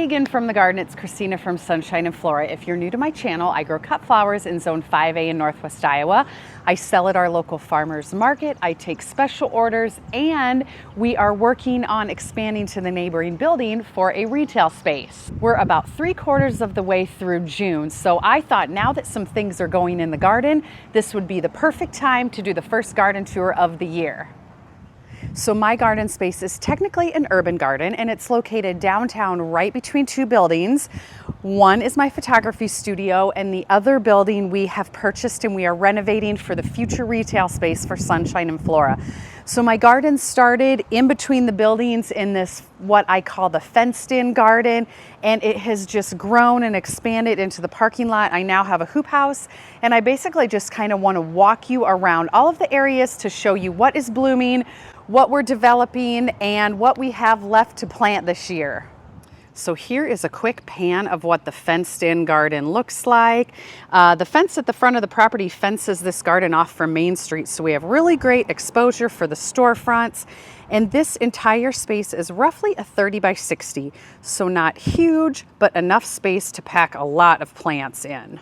again from the garden. It's Christina from Sunshine and Flora. If you're new to my channel, I grow cut flowers in Zone 5A in Northwest Iowa. I sell at our local farmers market. I take special orders, and we are working on expanding to the neighboring building for a retail space. We're about 3/4 of the way through June, so I thought now that some things are going in the garden, this would be the perfect time to do the first garden tour of the year. So my garden space is technically an urban garden, and it's located downtown right between two buildings. One is my photography studio, and the other building we have purchased and we are renovating for the future retail space for Sunshine and Flora. So my garden started in between the buildings in this, what I call the fenced in garden, and it has just grown and expanded into the parking lot. I now have a hoop house, and I basically just kind of want to walk you around all of the areas to show you what is blooming, what we're developing, and what we have left to plant this year. So here is a quick pan of what the fenced in garden looks like. The fence at the front of the property fences this garden off from Main Street, so we have really great exposure for the storefronts. And this entire space is roughly a 30 by 60, so not huge, but enough space to pack a lot of plants in.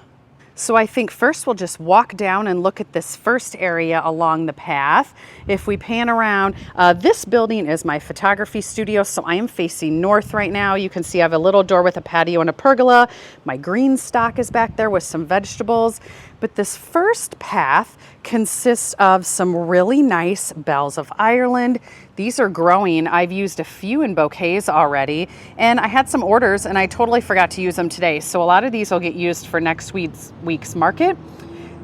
So I think first we'll just walk down and look at this first area along the path. If we pan around, this building is my photography studio, so I am facing north right now. You can see I have a little door with a patio and a pergola. My green stock is back there with some vegetables. But this first path consists of some really nice bells of Ireland. These are growing. I've used a few in bouquets already, and I had some orders and I totally forgot to use them today. So a lot of these will get used for next week's market.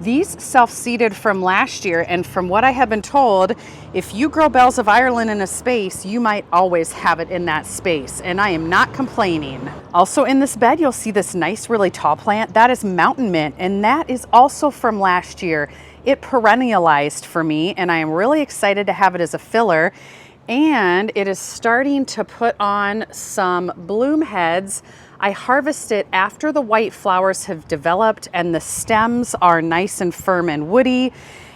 These self-seeded from last year, and from what I have been told, if you grow bells of Ireland in a space, you might always have it in that space, and I am not complaining. Also in this bed, you'll see this nice, really tall plant. That is mountain mint, and that is also from last year. It perennialized for me, and I am really excited to have it as a filler, and it is starting to put on some bloom heads. I harvest it after the white flowers have developed and the stems are nice and firm and woody,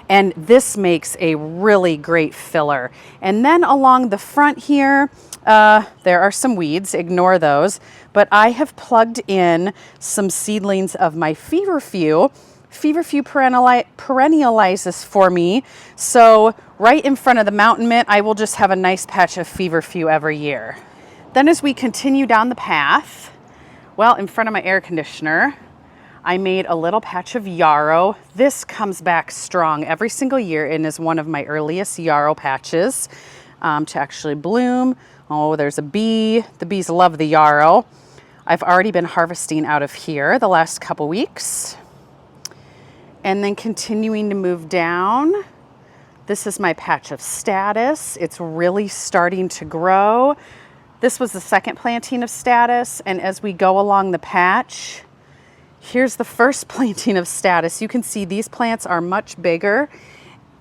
and this makes a really great filler. And then along the front here, there are some weeds, ignore those, but I have plugged in some seedlings of my feverfew. Feverfew perennializes for me, so right in front of the mountain mint, I will just have a nice patch of feverfew every year. Then as we continue down the path, well, in front of my air conditioner, I made a little patch of yarrow. This comes back strong every single year and is one of my earliest yarrow patches to actually bloom. Oh, there's a bee. The bees love the yarrow. I've already been harvesting out of here the last couple weeks. And then continuing to move down, this is my patch of statice. It's really starting to grow. This was the second planting of statice, and as we go along the patch, here's the first planting of statice. You can see these plants are much bigger,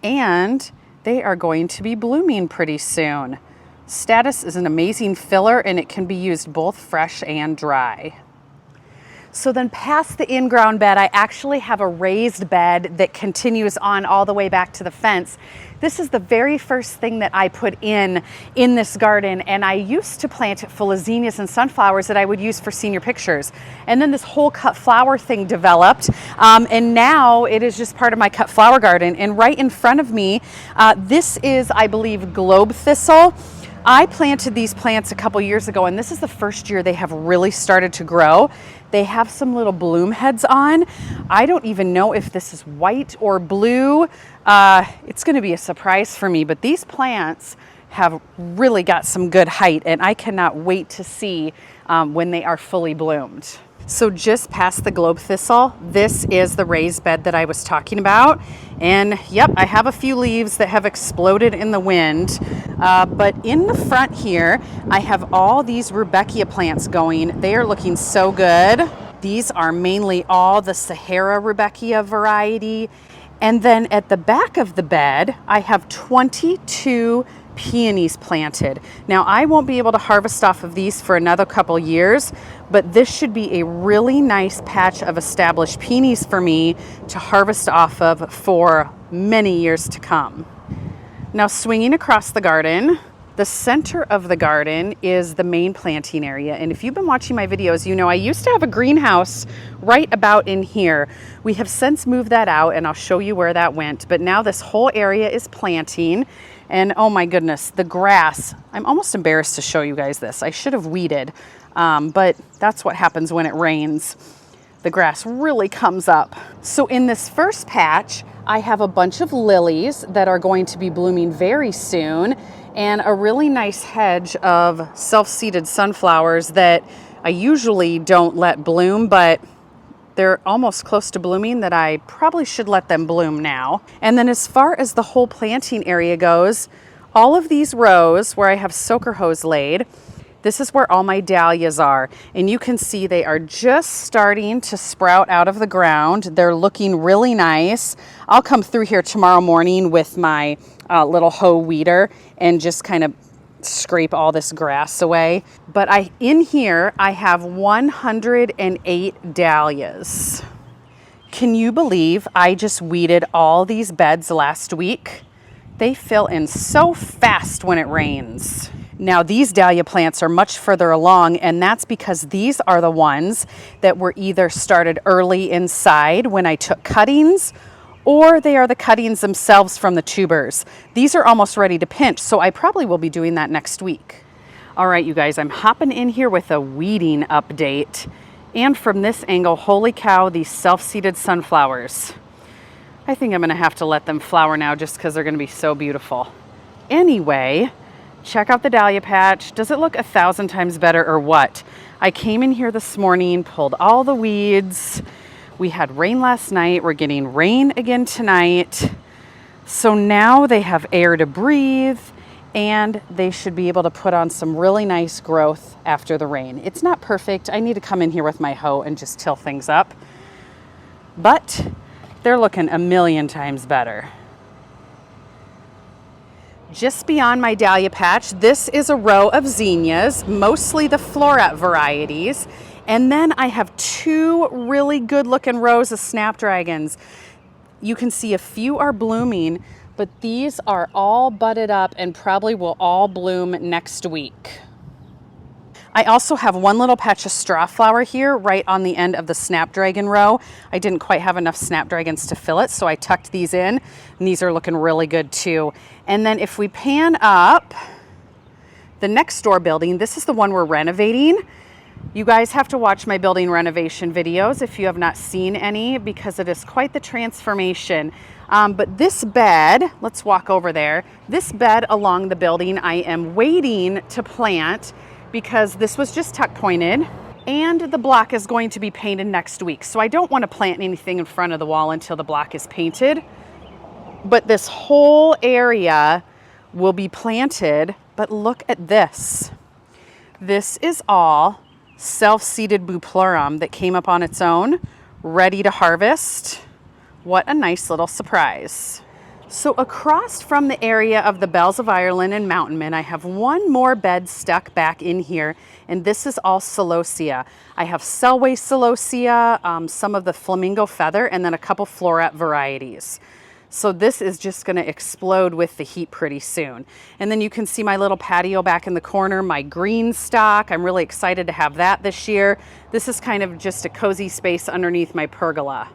and they are going to be blooming pretty soon. Statice is an amazing filler, and it can be used both fresh and dry. So then past the in-ground bed, I actually have a raised bed that continues on all the way back to the fence. This is the very first thing that I put in this garden, and I used to plant it full of zinnias and sunflowers that I would use for senior pictures. And then this whole cut flower thing developed, and now it is just part of my cut flower garden. And right in front of me, this is, I believe, globe thistle. I planted these plants a couple years ago, and this is the first year they have really started to grow. They have some little bloom heads on. I don't even know if this is white or blue. It's going to be a surprise for me, but these plants have really got some good height, and I cannot wait to see when they are fully bloomed. So just past the globe thistle, this is the raised bed that I was talking about. And yep, I have a few leaves that have exploded in the wind. But in the front here, I have all these Rudbeckia plants going. They are looking so good. These are mainly all the Sahara Rudbeckia variety. And then at the back of the bed, I have 22 peonies planted. Now I won't be able to harvest off of these for another couple years, but this should be a really nice patch of established peonies for me to harvest off of for many years to come. Now swinging across the garden, The center of the garden is the main planting area. And if you've been watching my videos, you know I used to have a greenhouse right about in here. We have since moved that out, and I'll show you where that went. But now this whole area is planting. And oh my goodness, the grass. I'm almost embarrassed to show you guys this. I should have weeded, but that's what happens when it rains. The grass really comes up. So in this first patch, I have a bunch of lilies that are going to be blooming very soon, and a really nice hedge of self-seeded sunflowers that I usually don't let bloom, but they're almost close to blooming that I probably should let them bloom now. And then as far as the whole planting area goes, all of these rows where I have soaker hose laid, this is where all my dahlias are. And you can see they are just starting to sprout out of the ground. They're looking really nice. I'll come through here tomorrow morning with my little hoe weeder and just kind of scrape all this grass away. But in here I have 108 dahlias. Can you believe I just weeded all these beds last week? They fill in so fast when it rains. Now these dahlia plants are much further along, and that's because these are the ones that were either started early inside when I took cuttings, or they are the cuttings themselves from the tubers. These are almost ready to pinch, so I probably will be doing that next week. All right, you guys, I'm hopping in here with a weeding update. And from this angle, holy cow, these self-seeded sunflowers. I think I'm gonna have to let them flower now just because they're gonna be so beautiful. Anyway, check out the dahlia patch. Does it look 1,000 times better or what? I came in here this morning, pulled all the weeds. We had rain last night. We're getting rain again tonight. So now they have air to breathe, and they should be able to put on some really nice growth after the rain. It's not perfect. I need to come in here with my hoe and just till things up. But they're looking 1,000,000 times better. Just beyond my dahlia patch, this is a row of zinnias, mostly the Flora varieties. And then I have 2 really good looking rows of snapdragons. You can see a few are blooming, but these are all budded up and probably will all bloom next week. I also have one little patch of straw flower here right on the end of the snapdragon row. I didn't quite have enough snapdragons to fill it, so I tucked these in, and these are looking really good too. And then if we pan up the next door building, this is the one we're renovating. You guys have to watch my building renovation videos if you have not seen any, because it is quite the transformation. But this bed, let's walk over there. This bed along the building I am waiting to plant because this was just tuck pointed, and the block is going to be painted next week. So I don't want to plant anything in front of the wall until the block is painted. But this whole area will be planted. But look at this. This is all self-seeded bupleurum that came up on its own, ready to harvest. What a nice little surprise. So across from the area of the Bells of Ireland and Mountain Mint, I have one more bed stuck back in here, and this is all celosia. I have Selway celosia, some of the flamingo feather, and then a couple floret varieties. So this is just going to explode with the heat pretty soon. And then you can see my little patio back in the corner, my green stock. I'm really excited to have that this year. This is kind of just a cozy space underneath my pergola.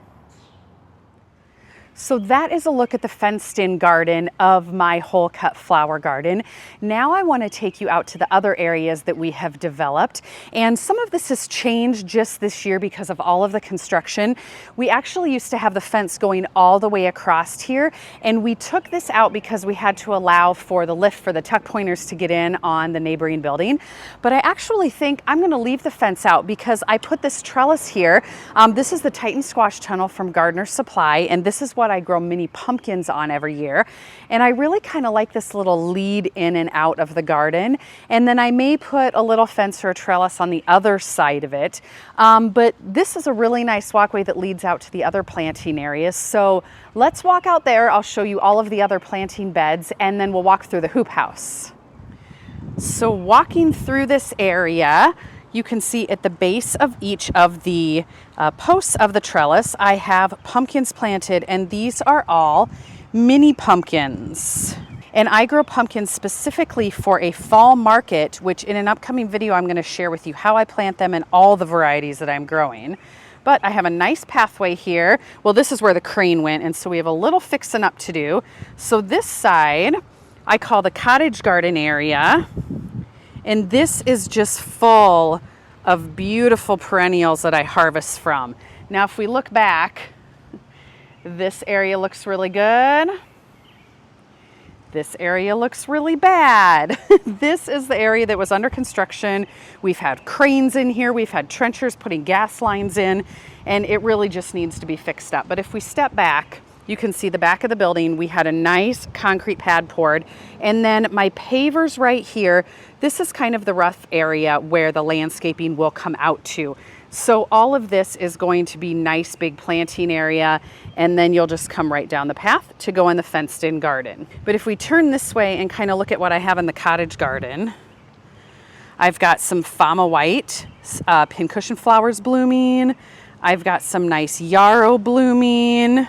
So that is a look at the fenced-in garden of my whole cut flower garden. Now I want to take you out to the other areas that we have developed. And some of this has changed just this year because of all of the construction. We actually used to have the fence going all the way across here, and we took this out because we had to allow for the lift for the tuck pointers to get in on the neighboring building. But I actually think I'm going to leave the fence out because I put this trellis here. This is the Titan squash tunnel from Gardener Supply, and this is what I grow mini pumpkins on every year. And I really kind of like this little lead in and out of the garden. And then I may put a little fence or a trellis on the other side of it. But this is a really nice walkway that leads out to the other planting areas. So let's walk out there. I'll show you all of the other planting beds, and then we'll walk through the hoop house. So walking through this area, you can see at the base of each of the posts of the trellis, I have pumpkins planted, and these are all mini pumpkins. And I grow pumpkins specifically for a fall market, which in an upcoming video I'm going to share with you how I plant them and all the varieties that I'm growing. But I have a nice pathway here. Well, this is where the crane went, and so we have a little fixing up to do. So this side I call the cottage garden area, and this is just full of beautiful perennials that I harvest from. Now, if we look back, this area looks really good. This area looks really bad. This is the area that was under construction. We've had cranes in here. We've had trenchers putting gas lines in, and it really just needs to be fixed up. But if we step back, you can see the back of the building. We had a nice concrete pad poured, and then my pavers right here, this is kind of the rough area where the landscaping will come out to. So all of this is going to be nice big planting area, and then you'll just come right down the path to go in the fenced in garden. But if we turn this way and kind of look at what I have in the cottage garden, I've got some Fama White pincushion flowers blooming. I've got some nice yarrow blooming.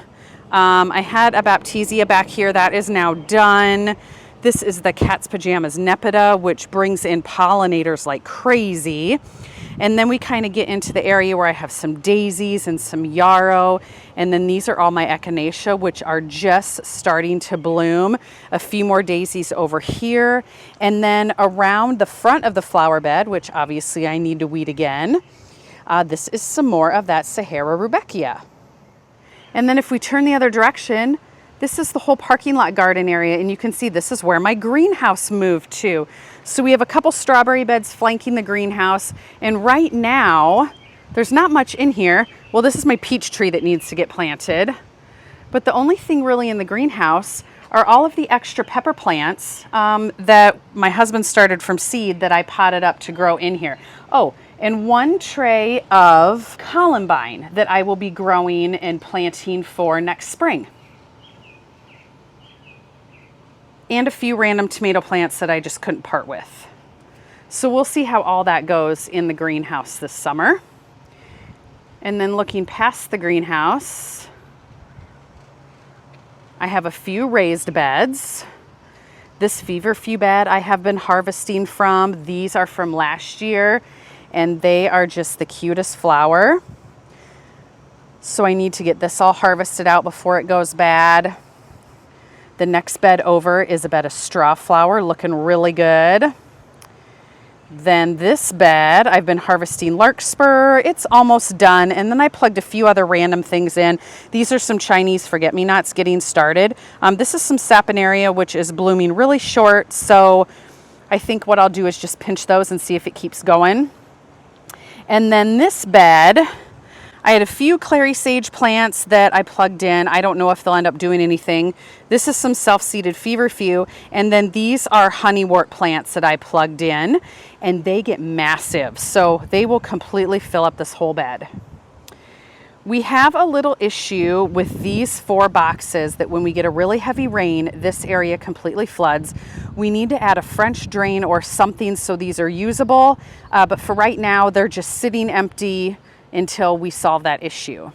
I had a Baptisia back here that is now done. This is the Cat's Pajamas Nepeta, which brings in pollinators like crazy. And then we kind of get into the area where I have some daisies and some yarrow. And then these are all my echinacea, which are just starting to bloom. A few more daisies over here. And then around the front of the flower bed, which obviously I need to weed again, this is some more of that Sahara Rudbeckia. And then if we turn the other direction, this is the whole parking lot garden area, and you can see this is where my greenhouse moved to. So we have a couple strawberry beds flanking the greenhouse, and right now, there's not much in here. Well, this is my peach tree that needs to get planted. But the only thing really in the greenhouse are all of the extra pepper plants that my husband started from seed that I potted up to grow in here. Oh, and one tray of columbine that I will be growing and planting for next spring. And a few random tomato plants that I just couldn't part with. So we'll see how all that goes in the greenhouse this summer. And then looking past the greenhouse, I have a few raised beds. This feverfew bed I have been harvesting from. These are from last year, and they are just the cutest flower. So I need to get this all harvested out before it goes bad. The next bed over is a bed of straw flower, looking really good. Then this bed, I've been harvesting larkspur. It's almost done. And then I plugged a few other random things in. These are some Chinese forget-me-nots getting started. This is some saponaria, which is blooming really short. So I think what I'll do is just pinch those and see if it keeps going. And then this bed, I had a few clary sage plants that I plugged in. I don't know if they'll end up doing anything. This is some self-seeded feverfew. And then these are honeywort plants that I plugged in, and they get massive. So they will completely fill up this whole bed. We have a little issue with these 4 boxes that when we get a really heavy rain, this area completely floods. We need to add a French drain or something so these are usable. But for right now, they're just sitting empty until we solve that issue.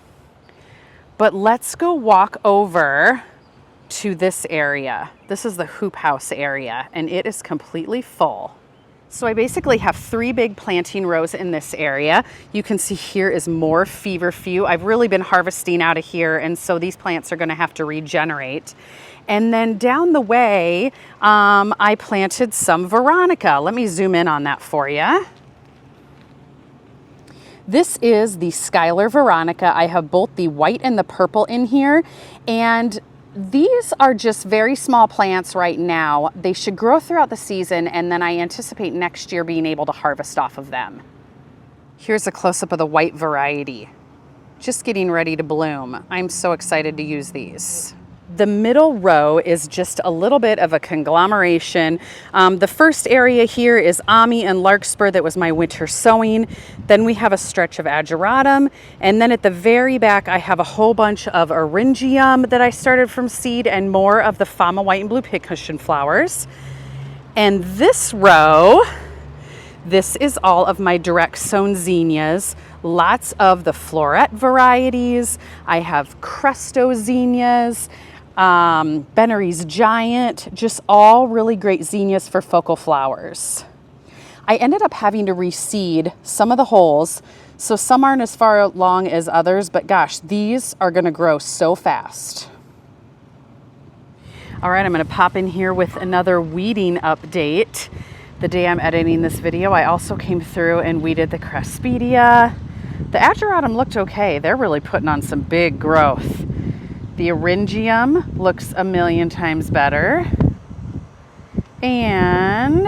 But let's go walk over to this area. This is the hoop house area, and it is completely full. So I basically have 3 big planting rows in this area. You can see here is more feverfew. I've really been harvesting out of here, and so these plants are going to have to regenerate. And then down the way, I planted some Veronica. Let me zoom in on that for you. This is the Skylar Veronica. I have both the white and the purple in here, and these are just very small plants right now. They should grow throughout the season, and then I anticipate next year being able to harvest off of them. Here's a close-up of the white variety, just getting ready to bloom. I'm so excited to use these. The middle row is just a little bit of a conglomeration. The first area here is Ami and Larkspur that was my winter sowing. Then we have a stretch of Ageratum. And then at the very back, I have a whole bunch of Eryngium that I started from seed and more of the Fama White and Blue Pincushion flowers. And this row, this is all of my direct sown zinnias. Lots of the Flora varieties. I have Cresto zinnias. Bennery's Giant, just all really great zinnias for focal flowers. I ended up having to reseed some of the holes, so some aren't as far along as others, but gosh, these are gonna grow so fast. All right, I'm gonna pop in here with another weeding update. The day I'm editing this video, I also came through and weeded the Craspedia. The Ageratum looked okay. They're really putting on some big growth. The Eryngium looks a million times better. And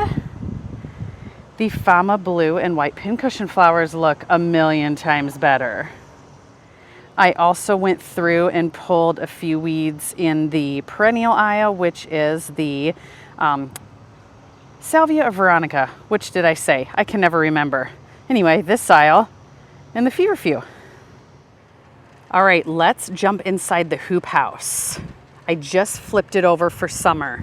the Fama Blue and White Pincushion flowers look a million times better. I also went through and pulled a few weeds in the perennial aisle, which is the Salvia or Veronica. Which did I say? I can never remember. Anyway, this aisle and the feverfew. All right, let's jump inside the hoop house. I just flipped it over for summer.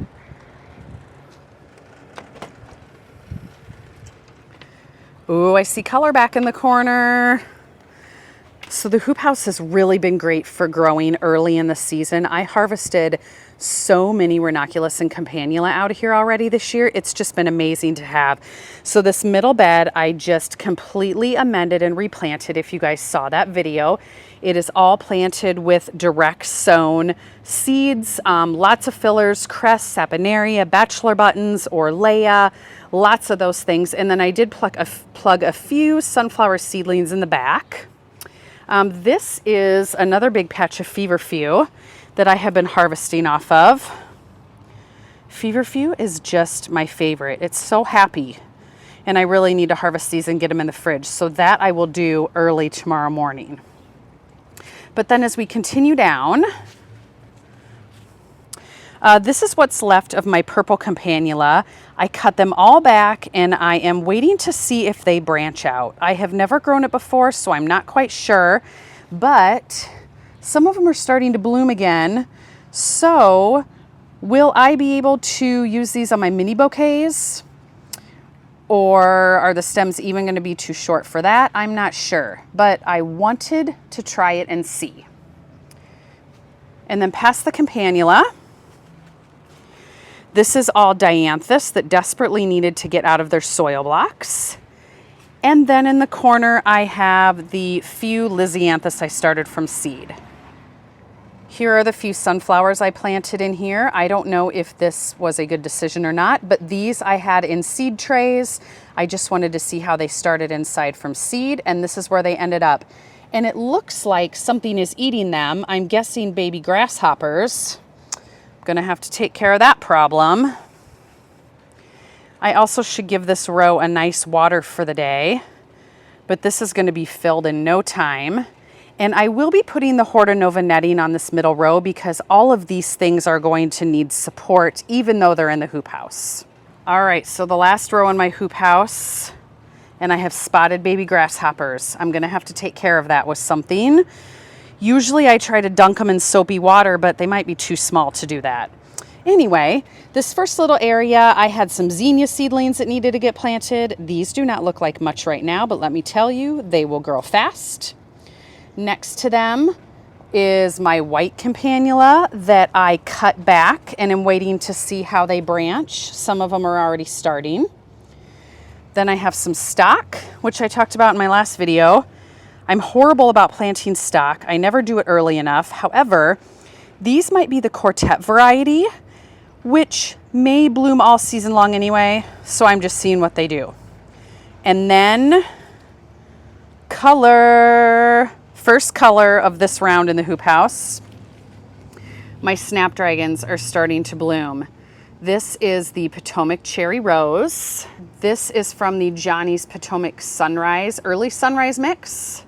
Ooh, I see color back in the corner. So the hoop house has really been great for growing early in the season. I harvested so many ranunculus and campanula out of here already this year. It's just been amazing to have. So this middle bed, I just completely amended and replanted. If you guys saw that video, it is all planted with direct sown seeds, lots of fillers, cress, saponaria, bachelor buttons, orlea, lots of those things. And then I did plug a few sunflower seedlings in the back. This is another big patch of feverfew that I have been harvesting off of. Feverfew is just my favorite. It's so happy, and I really need to harvest these and get them in the fridge. So that I will do early tomorrow morning. But then as we continue down, this is what's left of my purple campanula. I cut them all back and I am waiting to see if they branch out. I have never grown it before, so I'm not quite sure, but some of them are starting to bloom again. So will I be able to use these on my mini bouquets? Or are the stems even going to be too short for that? I'm not sure, but I wanted to try it and see. And then past the campanula, this is all dianthus that desperately needed to get out of their soil blocks. And then in the corner, I have the few lisianthus I started from seed. Here are the few sunflowers I planted in here. I don't know if this was a good decision or not, but these I had in seed trays. I just wanted to see how they started inside from seed, and this is where they ended up. And it looks like something is eating them. I'm guessing baby grasshoppers. I'm gonna have to take care of that problem. I also should give this row a nice water for the day, but this is gonna be filled in no time. And I will be putting the Horta Nova netting on this middle row because all of these things are going to need support even though they're in the hoop house. All right, so the last row in my hoop house, and I have spotted baby grasshoppers. I'm gonna have to take care of that with something. Usually I try to dunk them in soapy water, but they might be too small to do that. Anyway, this first little area, I had some zinnia seedlings that needed to get planted. These do not look like much right now, but let me tell you, they will grow fast. Next to them is my white campanula that I cut back and am waiting to see how they branch. Some of them are already starting. Then I have some stock, which I talked about in my last video. I'm horrible about planting stock. I never do it early enough. However, these might be the quartet variety, which may bloom all season long anyway, so I'm just seeing what they do. And then color. First color of this round in the hoop house. My snapdragons are starting to bloom. This is the Potomac Cherry Rose. This is from the Johnny's Potomac Sunrise, Early Sunrise Mix.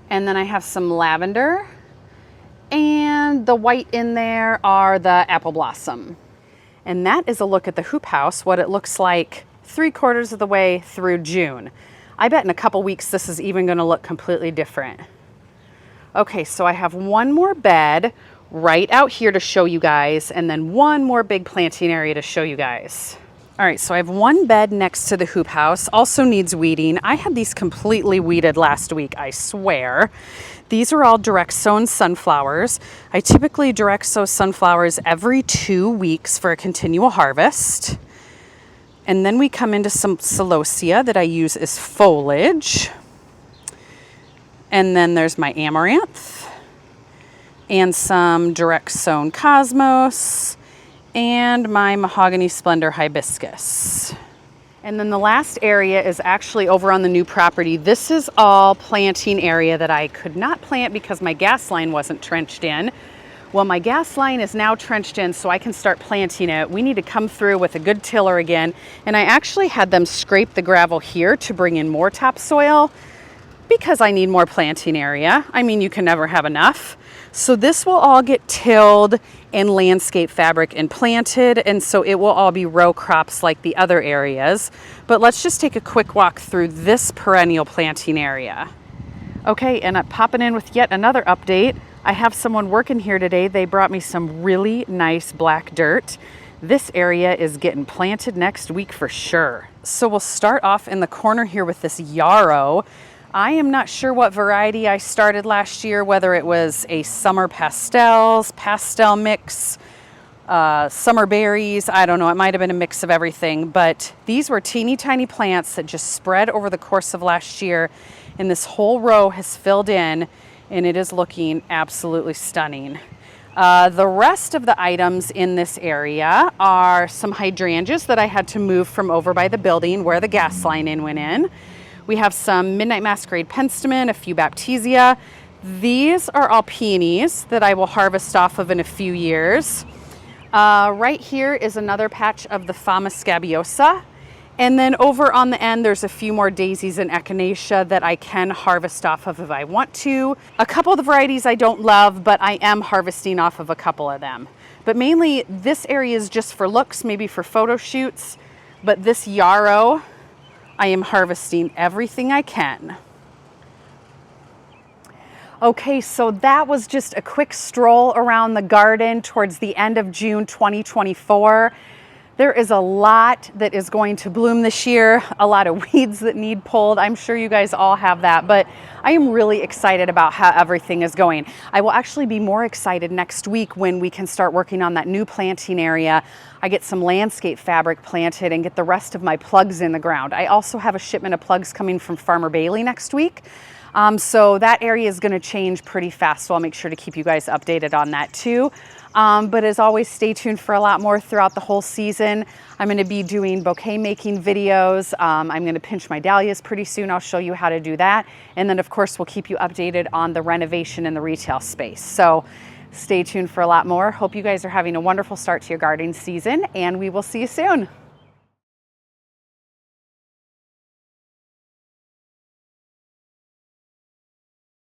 And then I have some lavender. And the white in there are the Apple Blossom. And that is a look at the hoop house, what it looks like 3/4 of the way through June. I bet in a couple weeks this is even gonna look completely different. Okay, so I have one more bed right out here to show you guys, and then one more big planting area to show you guys. All right, so I have one bed next to the hoop house, also needs weeding. I had these completely weeded last week, I swear. These are all direct sown sunflowers. I typically direct sow sunflowers every 2 weeks for a continual harvest. And then we come into some celosia that I use as foliage. And then there's my amaranth and some direct sown cosmos and my mahogany splendor hibiscus. And then the last area is actually over on the new property. This is all planting area that I could not plant because my gas line wasn't trenched in. Well, my gas line is now trenched in, so I can start planting it. We need to come through with a good tiller again. And I actually had them scrape the gravel here to bring in more topsoil because I need more planting area. I mean, you can never have enough. So this will all get tilled and landscape fabric and planted, and so it will all be row crops like the other areas. But let's just take a quick walk through this perennial planting area. Okay, and I'm popping in with yet another update. I have someone working here today. They brought me some really nice black dirt. This area is getting planted next week for sure. So we'll start off in the corner here with this yarrow. I am not sure what variety I started last year, whether it was a summer pastels, pastel mix, summer berries. I don't know. It might have been a mix of everything, but these were teeny tiny plants that just spread over the course of last year, and this whole row has filled in, and it is looking absolutely stunning. The rest of the items in this area are some hydrangeas that I had to move from over by the building where the gas line went in. We have some Midnight Masquerade penstemon, a few baptisia. These are all peonies that I will harvest off of in a few years. Right here is another patch of the Fama scabiosa. And then over on the end, there's a few more daisies and echinacea that I can harvest off of if I want to. A couple of the varieties I don't love, but I am harvesting off of a couple of them. But mainly this area is just for looks, maybe for photo shoots. But this yarrow, I am harvesting everything I can. Okay, so that was just a quick stroll around the garden towards the end of June 2024. There is a lot that is going to bloom this year, a lot of weeds that need pulled. I'm sure you guys all have that, but I am really excited about how everything is going. I will actually be more excited next week when we can start working on that new planting area. I get some landscape fabric planted and get the rest of my plugs in the ground. I also have a shipment of plugs coming from Farmer Bailey next week. So that area is going to change pretty fast, so I'll make sure to keep you guys updated on that too. But as always, stay tuned for a lot more throughout the whole season. I'm going to be doing bouquet making videos. I'm going to pinch my dahlias pretty soon. I'll show you how to do that. And then of course, we'll keep you updated on the renovation in the retail space. So stay tuned for a lot more. Hope you guys are having a wonderful start to your gardening season, and we will see you soon.